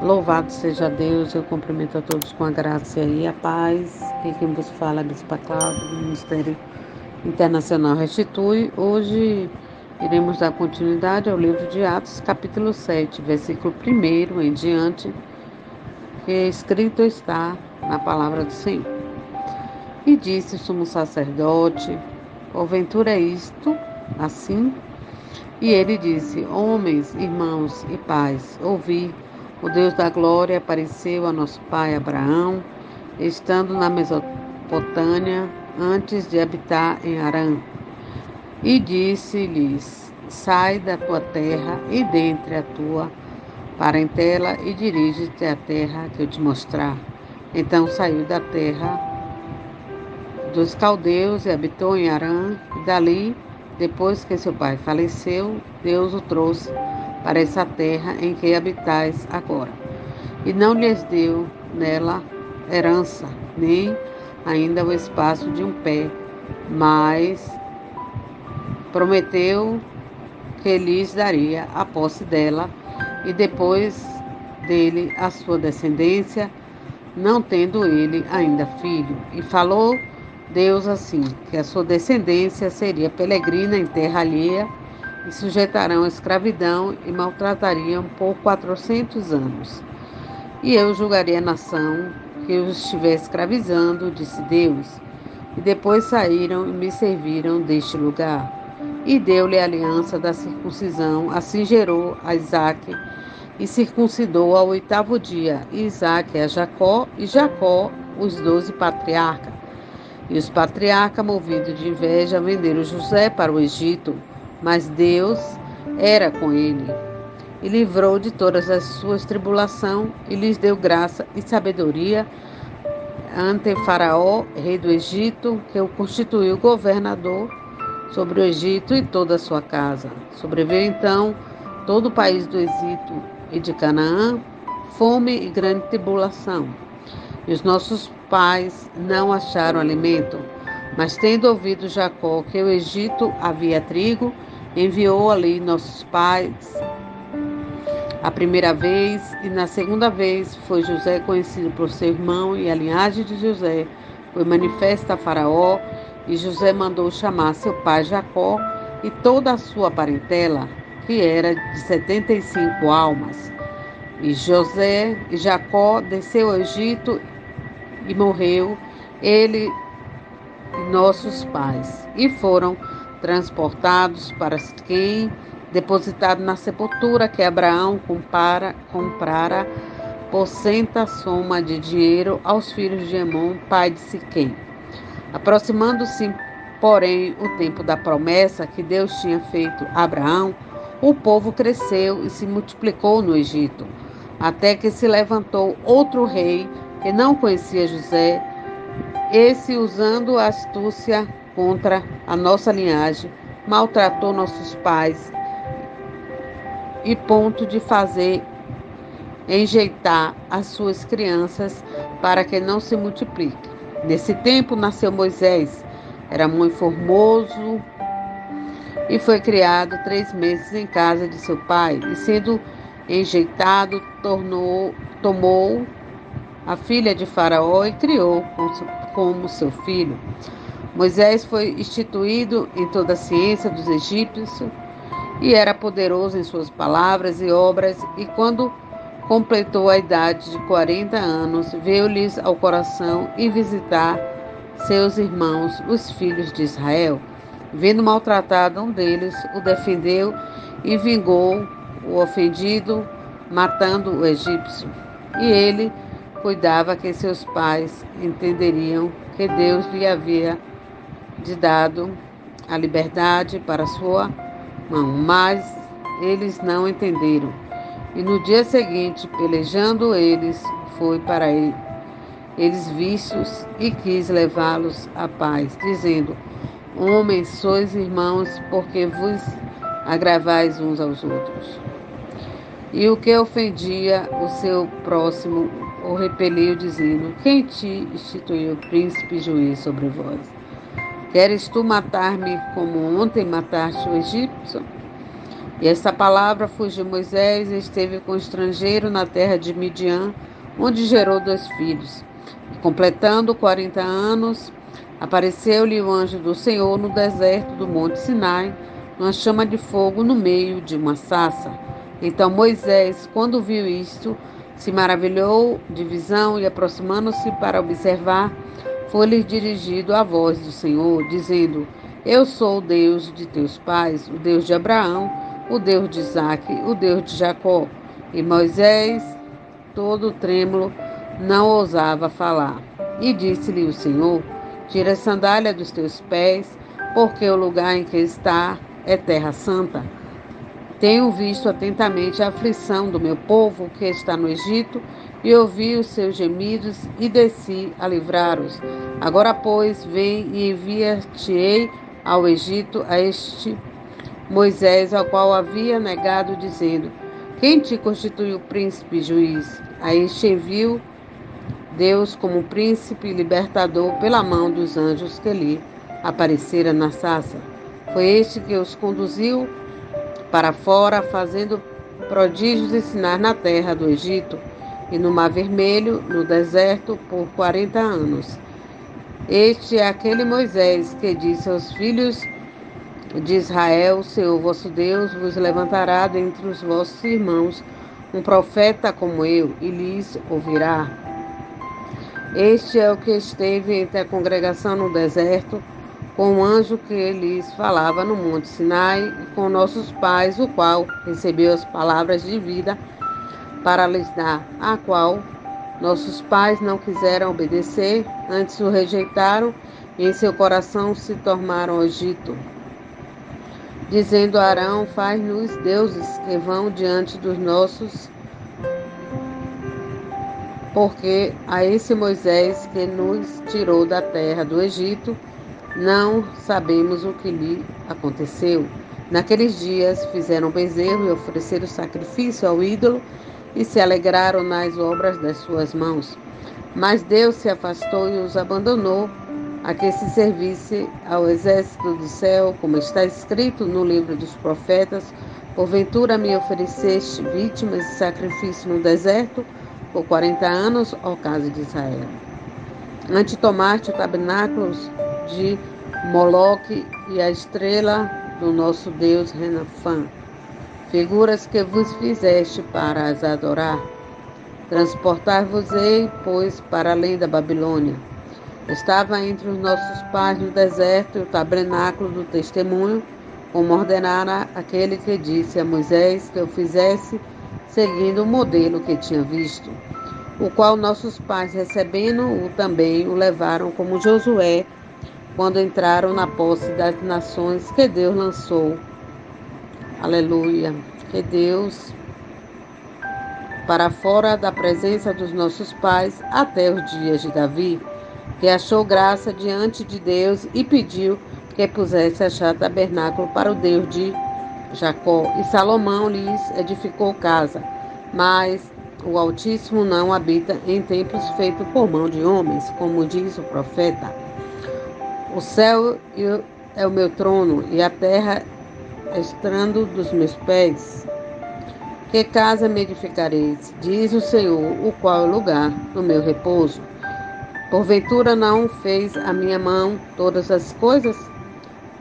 Louvado seja Deus, eu cumprimento a todos com a graça e a paz. E quem vos fala é Bispa Cláudia, do Ministério Internacional Restitui. Hoje iremos dar continuidade ao livro de Atos, capítulo 7, versículo 1 em diante, que escrito está na palavra do Senhor. E disse o sumo sacerdote: porventura é isto assim? E ele disse: homens, irmãos e pais, ouvi. O Deus da glória apareceu a nosso pai Abraão, estando na Mesopotâmia, antes de habitar em Harã. E disse-lhes: sai da tua terra e dentre a tua parentela e dirige-te à terra que eu te mostrar. Então saiu da terra dos caldeus e habitou em Harã, e dali, depois que seu pai faleceu, Deus o trouxe para essa terra em que habitais agora. E não lhes deu nela herança, nem ainda o espaço de um pé, mas prometeu que lhes daria a posse dela, e depois dele a sua descendência, não tendo ele ainda filho. E falou Deus assim, que a sua descendência seria peregrina em terra alheia, e sujeitarão a escravidão e maltratariam por 400 anos. E eu julgarei a nação que os estiver escravizando, disse Deus. E depois saíram e me serviram deste lugar. E deu-lhe a aliança da circuncisão, assim gerou a Isaque, e circuncidou ao 8º dia, e Isaque a Jacó, e Jacó os 12 patriarcas. E os patriarcas, movidos de inveja, venderam José para o Egito, mas Deus era com ele, e livrou de todas as suas tribulações, e lhes deu graça e sabedoria ante Faraó, rei do Egito, que o constituiu governador sobre o Egito e toda a sua casa. Sobreveio então todo o país do Egito e de Canaã, fome e grande tribulação. E os nossos pais não acharam alimento, mas tendo ouvido Jacó que o Egito havia trigo, enviou ali nossos pais a primeira vez, e na segunda vez foi José conhecido por seu irmão, e a linhagem de José foi manifesta a Faraó, e José mandou chamar seu pai Jacó e toda a sua parentela, que era de 75 almas. E Jacó desceu ao Egito e morreu, ele e nossos pais, e foram transportados para Siquém, depositado na sepultura que Abraão comprara por centa soma de dinheiro aos filhos de Emom, pai de Siquém. Aproximando-se, porém, o tempo da promessa que Deus tinha feito a Abraão, o povo cresceu e se multiplicou no Egito, até que se levantou outro rei que não conhecia José. Esse, usando a astúcia contra a nossa linhagem, maltratou nossos pais, e ponto de fazer enjeitar as suas crianças para que não se multipliquem. Nesse tempo nasceu Moisés, era muito formoso e foi criado 3 meses em casa de seu pai, e sendo enjeitado, tomou a filha de Faraó e criou como seu filho. Moisés foi instituído em toda a ciência dos egípcios, e era poderoso em suas palavras e obras, e quando completou a idade de 40 anos, veio-lhes ao coração ir visitar seus irmãos, os filhos de Israel. Vendo maltratado um deles, o defendeu e vingou o ofendido, matando o egípcio. E ele cuidava que seus pais entenderiam que Deus lhe havia dado a liberdade para sua mão, mas eles não entenderam. E no dia seguinte, pelejando eles, foi para eles vistos e quis levá-los à paz, dizendo: homens, sois irmãos, porque vos agravais uns aos outros. E o que ofendia o seu próximo o repeliu, dizendo: quem te instituiu príncipe e juiz sobre vós? Queres tu matar-me como ontem mataste o egípcio? E esta palavra fugiu Moisés e esteve com o estrangeiro na terra de Midian, onde gerou 2 filhos. E, completando 40 anos, apareceu-lhe o anjo do Senhor no deserto do monte Sinai, numa chama de fogo no meio de uma sarça. Então Moisés, quando viu isto, se maravilhou de visão e, aproximando-se para observar, foi-lhe dirigido a voz do Senhor, dizendo: Eu sou o Deus de teus pais, o Deus de Abraão, o Deus de Isaque, o Deus de Jacó. E Moisés, todo trêmulo, não ousava falar. E disse-lhe o Senhor: Tira a sandália dos teus pés, porque o lugar em que está é terra santa. Tenho visto atentamente a aflição do meu povo que está no Egito, e ouvi os seus gemidos, e desci a livrá-los. Agora, pois, vem e envia-te-ei ao Egito, a este Moisés, ao qual havia negado, dizendo: Quem te constituiu príncipe e juiz? A este enviou Deus como príncipe e libertador pela mão dos anjos que lhe aparecera na sarça. Foi este que os conduziu para fora, fazendo prodígios e sinais na terra do Egito e no Mar Vermelho, no deserto, por 40 anos. Este é aquele Moisés que disse aos filhos de Israel: O Senhor vosso Deus vos levantará dentre os vossos irmãos um profeta como eu, e lhes ouvirá. Este é o que esteve entre a congregação no deserto, com o anjo que lhes falava no monte Sinai, e com nossos pais, o qual recebeu as palavras de vida para lhes dar, a qual nossos pais não quiseram obedecer, antes o rejeitaram, e em seu coração se tornaram ao Egito, dizendo a Arão: Faz-nos deuses que vão diante dos nossos, porque a esse Moisés que nos tirou da terra do Egito, não sabemos o que lhe aconteceu. Naqueles dias fizeram bezerro e ofereceram sacrifício ao ídolo e se alegraram nas obras das suas mãos. Mas Deus se afastou e os abandonou, a que se servisse ao exército do céu, como está escrito no livro dos profetas: Porventura me ofereceste vítimas de sacrifício no deserto por 40 anos, ó casa de Israel. Antes tomaste o tabernáculo de Moloque e a estrela do nosso Deus Renafã, figuras que vos fizeste para as adorar. Transportar-vos-ei, pois, para além da Babilônia. Estava entre os nossos pais no deserto e o tabernáculo do testemunho, como ordenara aquele que disse a Moisés que eu fizesse, seguindo o modelo que tinha visto, o qual nossos pais, recebendo-o também, o levaram como Josué, quando entraram na posse das nações que Deus lançou. Aleluia. Que Deus, para fora da presença dos nossos pais, até os dias de Davi, que achou graça diante de Deus e pediu que pusesse achar tabernáculo para o Deus de Jacó. E Salomão lhes edificou casa, mas o Altíssimo não habita em templos feitos por mão de homens, como diz o profeta. O céu é o meu trono, e a terra é estrando dos meus pés. Que casa me edificareis, diz o Senhor, o qual é o lugar do meu repouso? Porventura não fez a minha mão todas as coisas?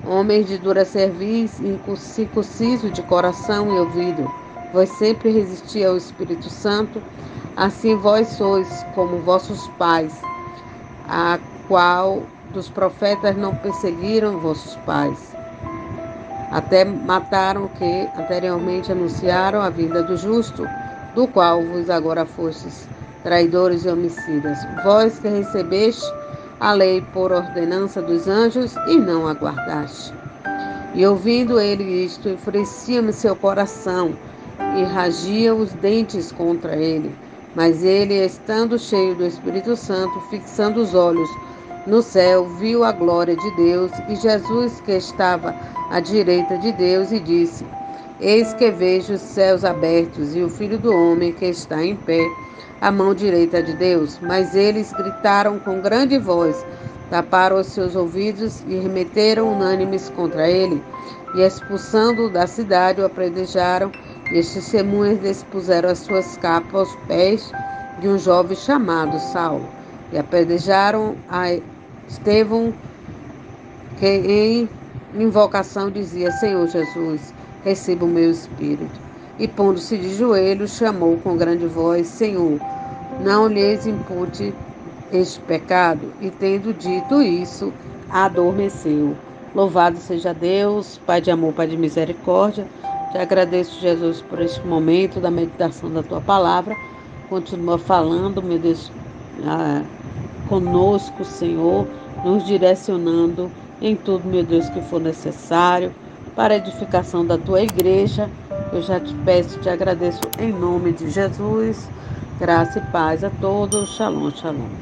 Homens de dura cerviz, incircunciso de coração e ouvido, vós sempre resisti ao Espírito Santo, assim vós sois como vossos pais, a qual dos profetas não perseguiram vossos pais. Até mataram que anteriormente anunciaram a vinda do justo, do qual vos agora fostes traidores e homicidas. Vós que recebeste a lei por ordenança dos anjos e não a guardaste. E ouvindo ele isto, enfurecia-me seu coração e ragia os dentes contra ele. Mas ele, estando cheio do Espírito Santo, fixando os olhos no céu, viu a glória de Deus e Jesus que estava à direita de Deus, e disse: Eis que vejo os céus abertos e o Filho do Homem que está em pé à mão direita de Deus. Mas eles gritaram com grande voz: taparam os seus ouvidos e remeteram unânimes contra ele, e expulsando-o da cidade, o apedrejaram, e as testemunhas dispuseram as suas capas aos pés de um jovem chamado Saulo, e apedrejaram a Estevão, que em invocação dizia: Senhor Jesus, receba o meu espírito. E pondo-se de joelhos, chamou com grande voz: Senhor, não lhes impute este pecado. E tendo dito isso, adormeceu. Louvado seja Deus, Pai de amor, Pai de misericórdia. Te agradeço, Jesus, por este momento da meditação da Tua palavra. Continua falando, meu Deus, conosco, Senhor, nos direcionando em tudo, meu Deus, que for necessário para a edificação da Tua igreja. Eu já te peço, te agradeço em nome de Jesus. Graça e paz a todos. Shalom, shalom.